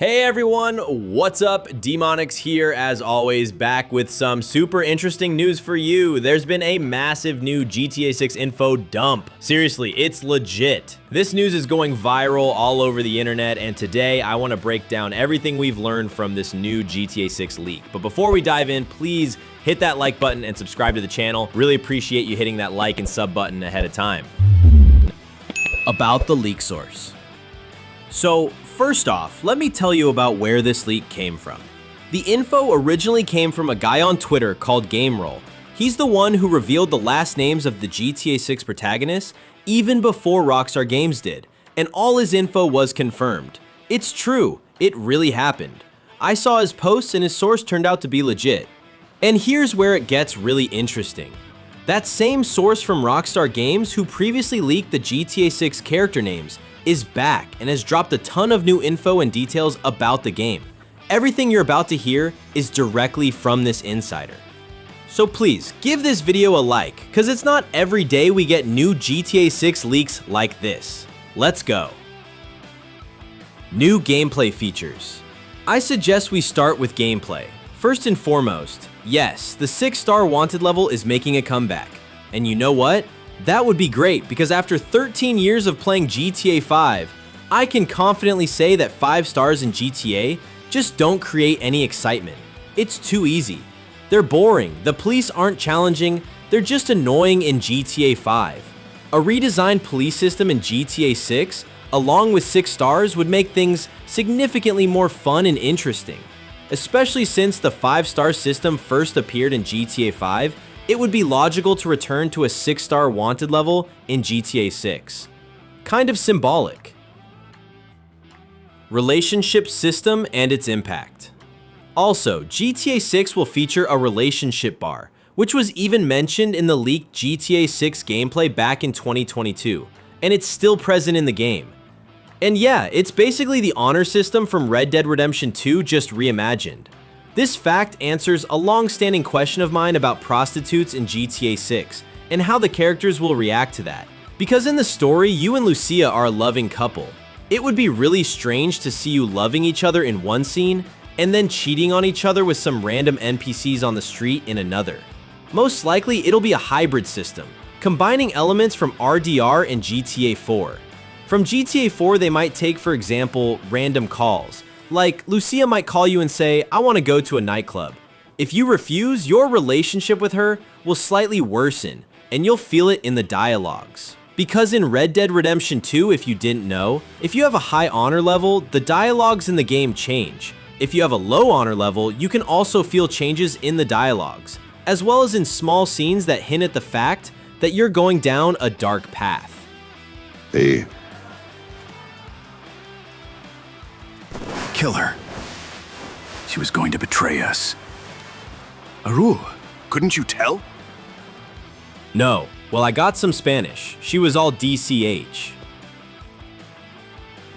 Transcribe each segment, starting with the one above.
Hey everyone, what's up? DIMONIX here as always, back with some super interesting news for you. There's been a massive new GTA 6 info dump. Seriously, it's legit. This news is going viral all over the internet, and today I want to break down everything we've learned from this new GTA 6 leak. But before we dive in, please hit that like button and subscribe to the channel. Really appreciate you hitting that like and sub button ahead of time. About the leak source. So, first off, let me tell you about where this leak came from. The info originally came from a guy on Twitter called GameRoll. He's the one who revealed the last names of the GTA 6 protagonists even before Rockstar Games did, and all his info was confirmed. It's true, it really happened. I saw his posts and his source turned out to be legit. And here's where it gets really interesting. That same source from Rockstar Games who previously leaked the GTA 6 character names is back and has dropped a ton of new info and details about the game. Everything you're about to hear is directly from this insider. So please, give this video a like, cause it's not every day we get new GTA 6 leaks like this. Let's go. New gameplay features. I suggest we start with gameplay. First and foremost, yes, the 6-star wanted level is making a comeback. And you know what? That would be great because after 13 years of playing GTA 5, I can confidently say that 5 stars in GTA just don't create any excitement. It's too easy. They're boring, the police aren't challenging, they're just annoying in GTA 5. A redesigned police system in GTA 6, along with 6 stars, would make things significantly more fun and interesting. Especially since the 5-star system first appeared in GTA 5, it would be logical to return to a 6-star wanted level in GTA 6. Kind of symbolic. Relationship system and its impact. Also, GTA 6 will feature a relationship bar, which was even mentioned in the leaked GTA 6 gameplay back in 2022, and it's still present in the game. And yeah, it's basically the honor system from Red Dead Redemption 2 just reimagined. This fact answers a long-standing question of mine about prostitutes in GTA 6 and how the characters will react to that. Because in the story, you and Lucia are a loving couple. It would be really strange to see you loving each other in one scene and then cheating on each other with some random NPCs on the street in another. Most likely, it'll be a hybrid system, combining elements from RDR and GTA 4. From GTA 4, they might take, for example, random calls. Like, Lucia might call you and say, I want to go to a nightclub. If you refuse, your relationship with her will slightly worsen, and you'll feel it in the dialogues. Because in Red Dead Redemption 2, if you didn't know, if you have a high honor level, the dialogues in the game change. If you have a low honor level, you can also feel changes in the dialogues, as well as in small scenes that hint at the fact that you're going down a dark path. Hey. Kill her. She was going to betray us. Aru, couldn't you tell? No. Well, I got some Spanish. She was all DCH.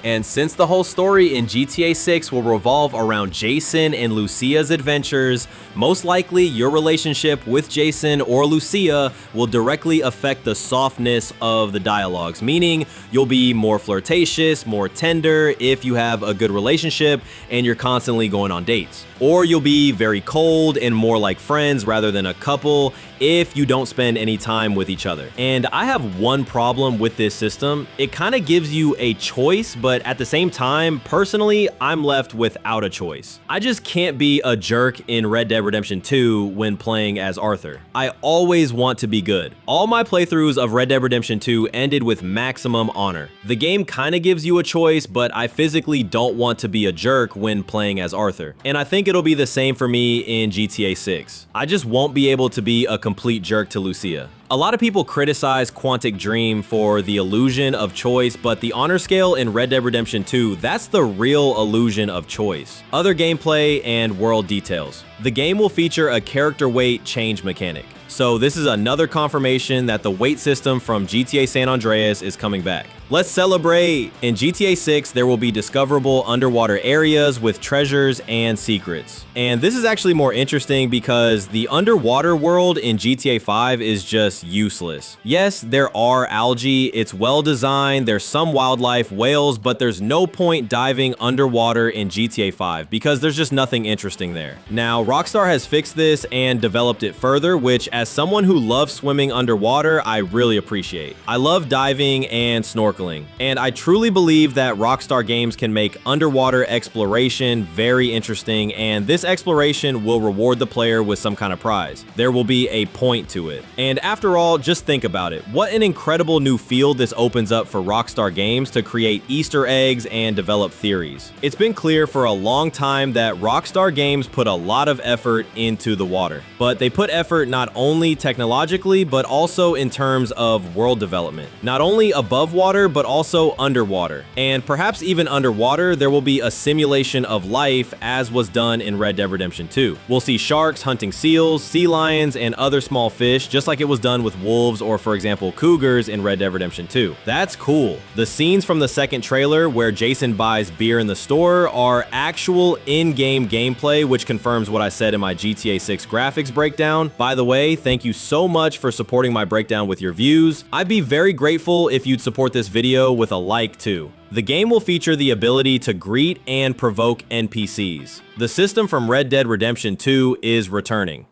And since the whole story in GTA 6 will revolve around Jason and Lucia's adventures, most likely your relationship with Jason or Lucia will directly affect the softness of the dialogues, meaning you'll be more flirtatious, more tender if you have a good relationship and you're constantly going on dates. Or you'll be very cold and more like friends rather than a couple if you don't spend any time with each other. And I have one problem with this system. It kind of gives you a choice, but at the same time, personally, I'm left without a choice. I just can't be a jerk in Red Dead Redemption 2 when playing as Arthur. I always want to be good. All my playthroughs of Red Dead Redemption 2 ended with maximum honor. The game kind of gives you a choice, but I physically don't want to be a jerk when playing as Arthur. And I think it'll be the same for me in GTA 6. I just won't be able to be a complete jerk to Lucia. A lot of people criticize Quantic Dream for the illusion of choice, but the honor scale in Red Dead Redemption 2, that's the real illusion of choice. Other gameplay and world details. The game will feature a character weight change mechanic. So this is another confirmation that the weight system from GTA San Andreas is coming back. Let's celebrate! In GTA 6, there will be discoverable underwater areas with treasures and secrets. And this is actually more interesting because the underwater world in GTA 5 is just useless. Yes, there are algae, it's well designed, there's some wildlife, whales, but there's no point diving underwater in GTA 5 because there's just nothing interesting there. Now, Rockstar has fixed this and developed it further, which as someone who loves swimming underwater, I really appreciate. I love diving and snorkeling, and I truly believe that Rockstar Games can make underwater exploration very interesting, and this exploration will reward the player with some kind of prize. There will be a point to it. And after all, just think about it. What an incredible new field this opens up for Rockstar Games to create Easter eggs and develop theories. It's been clear for a long time that Rockstar Games put a lot of effort into the water, but they put effort not only technologically, but also in terms of world development. Not only above water, but also underwater. And perhaps even underwater, there will be a simulation of life as was done in Red Dead Redemption 2. We'll see sharks hunting seals, sea lions, and other small fish, just like it was done with wolves or, for example, cougars in Red Dead Redemption 2. That's cool. The scenes from the second trailer where Jason buys beer in the store are actual in-game gameplay, which confirms what I said in my GTA 6 graphics breakdown. By the way, thank you so much for supporting my breakdown with your views. I'd be very grateful if you'd support this video with a like too. The game will feature the ability to greet and provoke NPCs. The system from Red Dead Redemption 2 is returning.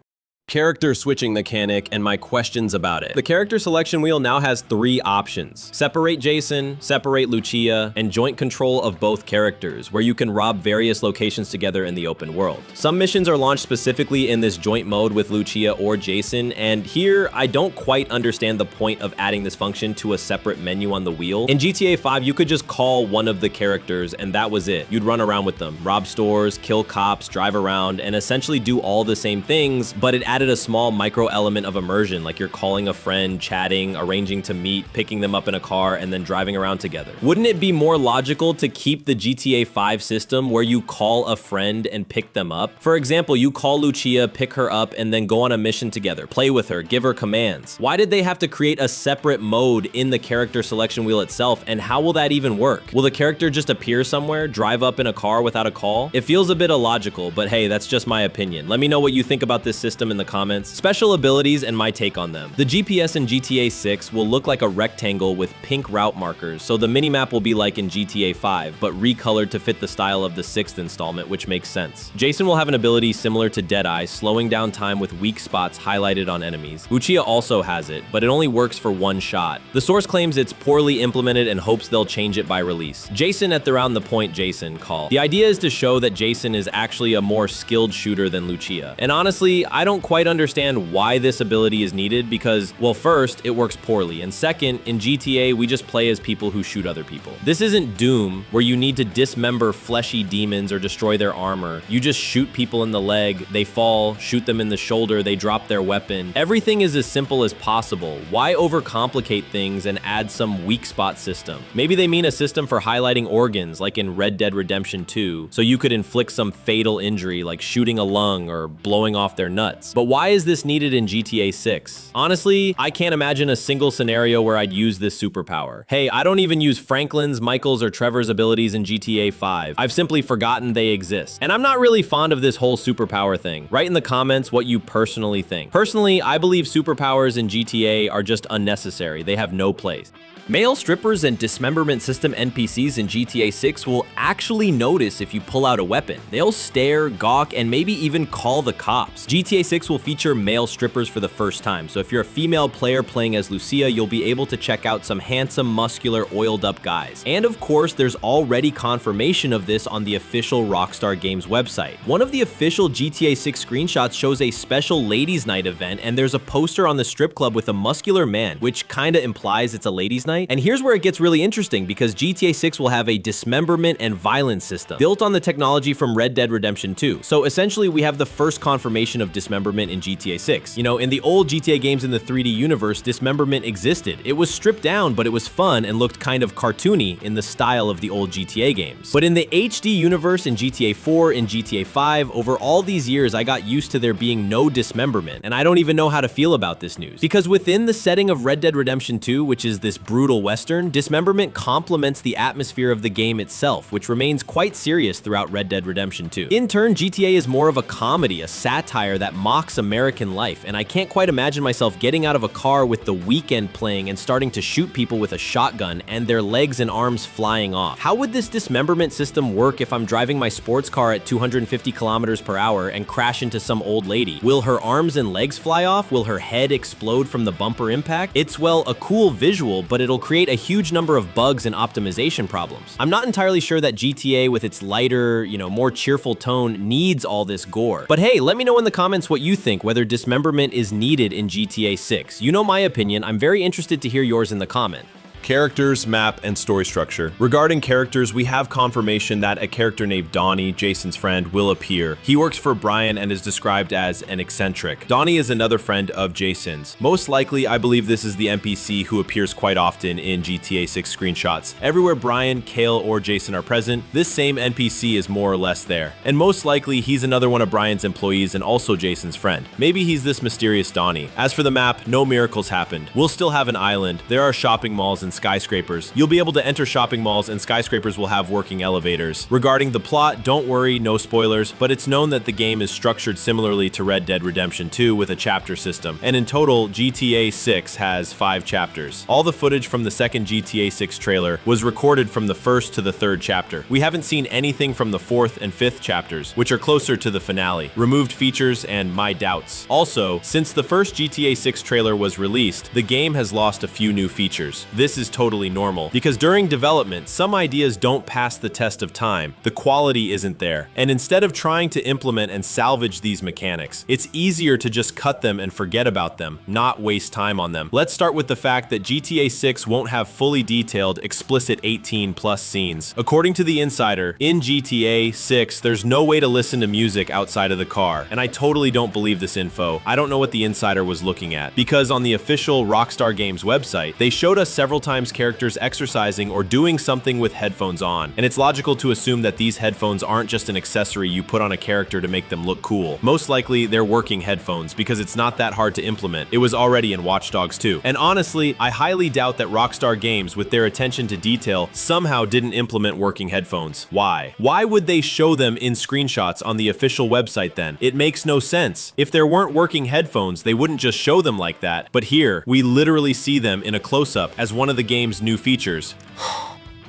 Character switching mechanic and my questions about it. The character selection wheel now has 3 options: separate Jason, separate Lucia, and joint control of both characters, where you can rob various locations together in the open world. Some missions are launched specifically in this joint mode with Lucia or Jason, and here I don't quite understand the point of adding this function to a separate menu on the wheel. In GTA 5, you could just call one of the characters and that was it. You'd run around with them, rob stores, kill cops, drive around, and essentially do all the same things, but it added a small micro element of immersion, like you're calling a friend, chatting, arranging to meet, picking them up in a car, and then driving around together. Wouldn't it be more logical to keep the GTA 5 system where you call a friend and pick them up? For example, you call Lucia, pick her up, and then go on a mission together, play with her, give her commands. Why did they have to create a separate mode in the character selection wheel itself, and how will that even work? Will the character just appear somewhere, drive up in a car without a call? It feels a bit illogical, but hey, that's just my opinion. Let me know what you think about this system in the comments. Special abilities and my take on them. The GPS in GTA 6 will look like a rectangle with pink route markers, so the minimap will be like in GTA 5, but recolored to fit the style of the 6th installment, which makes sense. Jason will have an ability similar to Deadeye, slowing down time with weak spots highlighted on enemies. Lucia also has it, but it only works for one shot. The source claims it's poorly implemented and hopes they'll change it by release. Jason at the round the point Jason call. The idea is to show that Jason is actually a more skilled shooter than Lucia. And honestly, I don't quite understand why this ability is needed because, well, first, it works poorly, and second, in GTA, we just play as people who shoot other people. This isn't Doom, where you need to dismember fleshy demons or destroy their armor. You just shoot people in the leg, they fall, shoot them in the shoulder, they drop their weapon. Everything is as simple as possible. Why overcomplicate things and add some weak spot system? Maybe they mean a system for highlighting organs, like in Red Dead Redemption 2, so you could inflict some fatal injury, like shooting a lung or blowing off their nuts. But why is this needed in GTA 6? Honestly, I can't imagine a single scenario where I'd use this superpower. Hey, I don't even use Franklin's, Michael's, or Trevor's abilities in GTA 5. I've simply forgotten they exist. And I'm not really fond of this whole superpower thing. Write in the comments what you personally think. Personally, I believe superpowers in GTA are just unnecessary. They have no place. Male strippers and dismemberment system NPCs in GTA 6 will actually notice if you pull out a weapon. They'll stare, gawk, and maybe even call the cops. GTA 6 will feature male strippers for the first time, so if you're a female player playing as Lucia, you'll be able to check out some handsome, muscular, oiled-up guys. And of course, there's already confirmation of this on the official Rockstar Games website. One of the official GTA 6 screenshots shows a special ladies' night event, and there's a poster on the strip club with a muscular man, which kinda implies it's a ladies' night. And here's where it gets really interesting, because GTA 6 will have a dismemberment and violence system built on the technology from Red Dead Redemption 2. So essentially, we have the first confirmation of dismemberment in GTA 6. You know, in the old GTA games in the 3D universe, dismemberment existed. It was stripped down, but it was fun and looked kind of cartoony in the style of the old GTA games. But in the HD universe in GTA 4, in GTA 5, over all these years, I got used to there being no dismemberment, and I don't even know how to feel about this news. Because within the setting of Red Dead Redemption 2, which is this brutal brutal western, dismemberment complements the atmosphere of the game itself, which remains quite serious throughout Red Dead Redemption 2. In turn, GTA is more of a comedy, a satire that mocks American life, and I can't quite imagine myself getting out of a car with The Weeknd playing and starting to shoot people with a shotgun and their legs and arms flying off. How would this dismemberment system work if I'm driving my sports car at 250 kilometers per hour and crash into some old lady? Will her arms and legs fly off? Will her head explode from the bumper impact? It's, well, a cool visual, but it'll create a huge number of bugs and optimization problems. I'm not entirely sure that GTA, with its lighter, more cheerful tone, needs all this gore. But hey, let me know in the comments what you think, whether dismemberment is needed in GTA 6. You know my opinion. I'm very interested to hear yours in the comment. Characters, map, and story structure. Regarding characters, we have confirmation that a character named Donnie, Jason's friend, will appear. He works for Brian and is described as an eccentric. Donnie is another friend of Jason's. Most likely, I believe this is the NPC who appears quite often in GTA 6 screenshots. Everywhere Brian, Kale, or Jason are present, this same NPC is more or less there. And most likely, he's another one of Brian's employees and also Jason's friend. Maybe he's this mysterious Donnie. As for the map, no miracles happened. We'll still have an island. There are shopping malls and skyscrapers. You'll be able to enter shopping malls and skyscrapers will have working elevators. Regarding the plot, don't worry, no spoilers, but it's known that the game is structured similarly to Red Dead Redemption 2 with a chapter system, and in total, GTA 6 has 5 chapters. All the footage from the second GTA 6 trailer was recorded from the first to the third chapter. We haven't seen anything from the fourth and fifth chapters, which are closer to the finale, removed features, and my doubts. Also, since the first GTA 6 trailer was released, the game has lost a few new features. This is totally normal, because during development, some ideas don't pass the test of time. The quality isn't there. And instead of trying to implement and salvage these mechanics, it's easier to just cut them and forget about them, not waste time on them. Let's start with the fact that GTA 6 won't have fully detailed, explicit 18+ scenes. According to The Insider, in GTA 6, there's no way to listen to music outside of the car, and I totally don't believe this info. I don't know what The Insider was looking at, because on the official Rockstar Games website, they showed us several times characters exercising or doing something with headphones on, and it's logical to assume that these headphones aren't just an accessory you put on a character to make them look cool. Most likely, they're working headphones, because it's not that hard to implement. It was already in Watch Dogs 2. And honestly, I highly doubt that Rockstar Games, with their attention to detail, somehow didn't implement working headphones. Why? Why would they show them in screenshots on the official website then? It makes no sense. If there weren't working headphones, they wouldn't just show them like that. But here, we literally see them in a close-up as one of the game's new features.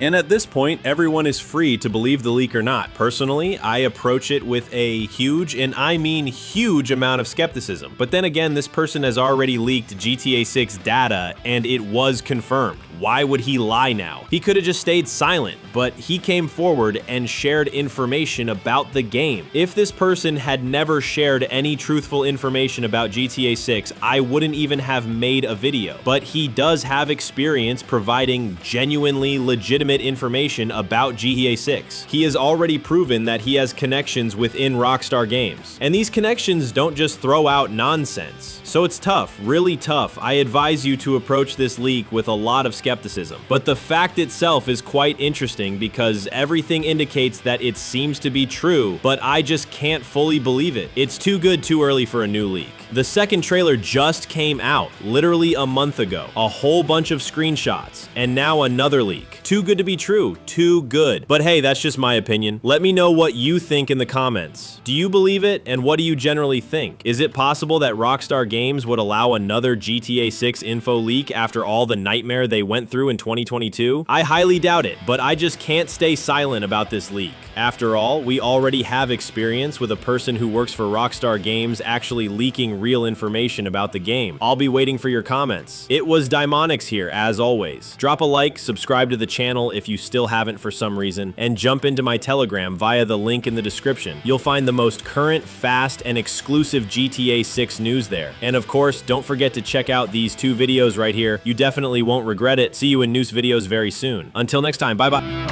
And at this point, everyone is free to believe the leak or not. Personally, I approach it with a huge, and I mean huge, amount of skepticism. But then again, this person has already leaked GTA 6 data, and it was confirmed. Why would he lie now? He could have just stayed silent, but he came forward and shared information about the game. If this person had never shared any truthful information about GTA 6, I wouldn't even have made a video. But he does have experience providing genuinely legitimate information about GTA 6. He has already proven that he has connections within Rockstar Games. And these connections don't just throw out nonsense. So it's tough, really tough. I advise you to approach this leak with a lot of skepticism. But the fact itself is quite interesting because everything indicates that it seems to be true, but I just can't fully believe it. It's too good too early for a new leak. The second trailer just came out, literally a month ago. A whole bunch of screenshots, and now another leak. Too good to be true, too good. But hey, that's just my opinion. Let me know what you think in the comments. Do you believe it, and what do you generally think? Is it possible that Rockstar Games would allow another GTA 6 info leak after all the nightmare they went through in 2022? I highly doubt it, but I just can't stay silent about this leak. After all, we already have experience with a person who works for Rockstar Games actually leaking real information about the game. I'll be waiting for your comments. It was DIMONIX here, as always. Drop a like, subscribe to the channel if you still haven't for some reason, and jump into my Telegram via the link in the description. You'll find the most current, fast, and exclusive GTA 6 news there. And of course, don't forget to check out these 2 videos right here. You definitely won't regret it. See you in news videos very soon. Until next time, bye-bye.